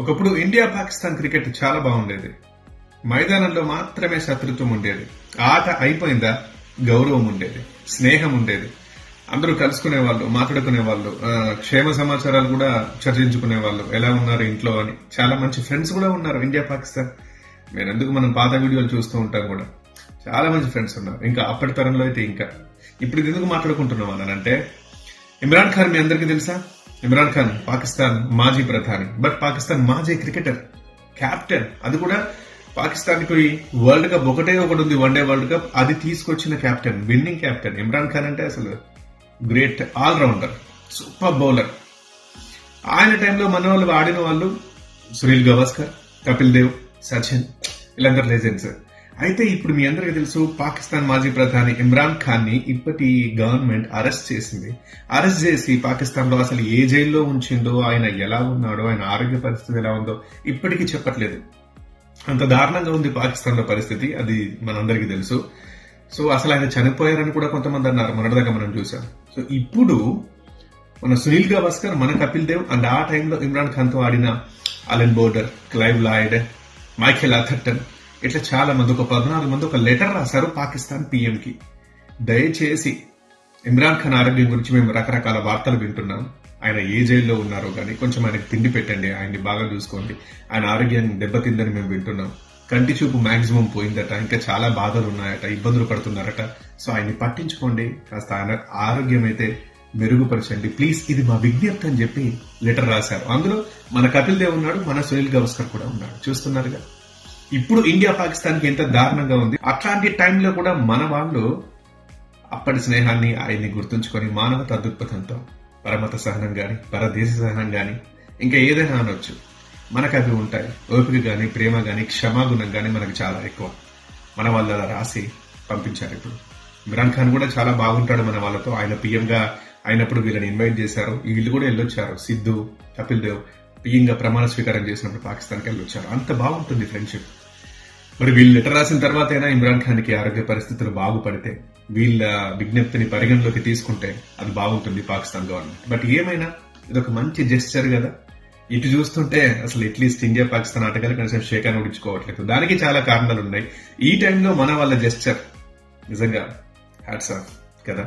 ఒకప్పుడు India Pakistan cricket చాలా బాగుండేది. మైదానంలో మాత్రమే శత్రుత్వం ఉండేది. ఆట అయిపోయిందా గౌరవం ఉండేది, స్నేహం ఉండేది. అందరూ కలుసుకునే వాళ్ళు, మాట్లాడుకునే వాళ్ళు, క్షేమ సమాచారాలు కూడా చర్చించుకునే వాళ్ళు. ఎలా ఉన్నారు ఇంట్లో అని. చాలా మంచి ఫ్రెండ్స్ కూడా ఉన్నారు ఇండియా పాకిస్తాన్. మీరెందుకు మనం పాత వీడియోలు చూస్తూ ఉంటాం కూడా. చాలా మంచి ఫ్రెండ్స్ ఉన్నారు. ఇంకా అప్పటి తరంలో అయితే ఇంకా. ఇప్పుడు ఇది ఎందుకు మాట్లాడుకుంటున్నాం అని అంటే, ఇమ్రాన్ ఖాన్ మీ అందరికీ తెలుసా? ఇమ్రాన్ ఖాన్ పాకిస్తాన్ మాజీ ప్రధాని, బట్ పాకిస్తాన్ మాజీ క్రికెటర్, కెప్టెన్. అది కూడా పాకిస్తాన్ కి వరల్డ్ కప్ ఒకటే ఒకటి ఉంది, వన్డే వరల్డ్ కప్. అది తీసుకొచ్చిన captain, winning captain. Imran Khan అంటే అసలు గ్రేట్ ఆల్రౌండర్, సూపర్ బౌలర్. ఆయన టైంలో మన వాళ్ళు ఆడిన వాళ్ళు సునీల్ గవాస్కర్, కపిల్ దేవ్, సచిన్, వీళ్ళందరూ లెజెండ్స్. అయితే ఇప్పుడు మీ అందరికీ తెలుసు, పాకిస్తాన్ మాజీ ప్రధాని ఇమ్రాన్ ఖాన్ ని ఇప్పటి గవర్నమెంట్ అరెస్ట్ చేసింది. అరెస్ట్ చేసి పాకిస్తాన్ లో అసలు ఏ జైల్లో ఉంచిందో, ఆయన ఎలా ఉన్నాడో, ఆయన ఆరోగ్య పరిస్థితి ఎలా ఉందో ఇప్పటికీ చెప్పట్లేదు. అంత దారుణంగా ఉంది పాకిస్తాన్ లో పరిస్థితి. అది మనందరికీ తెలుసు. సో అసలు ఆయన చనిపోయారని కూడా కొంతమంది అన్నారు, మొన్నటిదాకా మనం చూసాం. సో ఇప్పుడు మన సునీల్ గవాస్కర్, మన కపిల్ దేవ్ అండ్ ఆ టైంలో ఇమ్రాన్ ఖాన్ తో ఆడిన Allen border, Clive Lloyd, Michael Atherton, ఇట్లా చాలా మంది, ఒక 14 మంది ఒక లెటర్ రాశారు పాకిస్తాన్ పీఎం కి. దయచేసి ఇమ్రాన్ ఖాన్ ఆరోగ్యం గురించి మేము రకరకాల వార్తలు వింటున్నాం. ఆయన ఏ జైల్లో ఉన్నారో కానీ కొంచెం ఆయనకు తిండి పెట్టండి, ఆయన్ని బాగా చూసుకోండి. ఆయన ఆరోగ్యాన్ని దెబ్బతిందని మేము వింటున్నాం. కంటి చూపు మాక్సిమం పోయిందట, ఇంకా చాలా బాధలు ఉన్నాయట, ఇబ్బందులు పడుతున్నారట. సో ఆయన్ని పట్టించుకోండి, కాస్త ఆయన ఆరోగ్యం అయితే మెరుగుపరచండి ప్లీజ్, ఇది మా విజ్ఞప్తి అని చెప్పి లెటర్ రాశారు. అందులో మన కపిల్ దేవ్ ఉన్నాడు, మన సునీల్ గవాస్కర్ కూడా ఉన్నాడు. చూస్తున్నారుగా ఇప్పుడు ఇండియా పాకిస్తాన్ కి ఎంత దారుణంగా ఉంది. అట్లాంటి టైంలో కూడా మన వాళ్ళు అప్పటి స్నేహాన్ని, ఆయన్ని గుర్తుంచుకొని మానవతా దృక్పథంతో, పరమత సహనం గాని, పరదేశ సహనం గాని, ఇంకా ఏదైనా అనొచ్చు, మనకు అవి ఉంటాయి. ఓపిక గాని, ప్రేమ గాని, క్షమాగుణం గాని మనకు చాలా ఎక్కువ. మన వాళ్ళు అలా రాసి పంపించారు. ఇప్పుడు ఇమ్రాన్ ఖాన్ కూడా చాలా బాగుంటాడు మన వాళ్ళతో. ఆయన పీఎం గా అయినప్పుడు వీళ్ళని ఇన్వైట్ చేశారు. వీళ్ళు కూడా వెళ్ళొచ్చారు. సిద్ధు, కపిల్ దేవ్ పీఎం గా ప్రమాణ స్వీకారం చేసినప్పుడు పాకిస్తాన్కి వెళ్ళొచ్చారు. అంత బాగుంటుంది ఫ్రెండ్షిప్. మరి వీళ్ళు లెటర్ రాసిన తర్వాత అయినా ఇమ్రాన్ ఖాన్ కి ఆరోగ్య పరిస్థితులు బాగుపడితే, వీళ్ళ విజ్ఞప్తిని పరిగణలోకి తీసుకుంటే అది బాగుంటుంది పాకిస్తాన్ గవర్నమెంట్. బట్ ఏమైనా ఇదొక మంచి జెస్చర్ కదా. ఇటు చూస్తుంటే అసలు అట్లీస్ట్ ఇండియా పాకిస్తాన్ ఆటగాళ్ళు కనీసం షేక్ అని ఉడించుకోవట్లేదు. దానికి చాలా కారణాలు ఉన్నాయి. ఈ టైంలో మన వాళ్ళ జెస్చర్ నిజంగా హ్యాట్స్ ఆఫ్ కదా.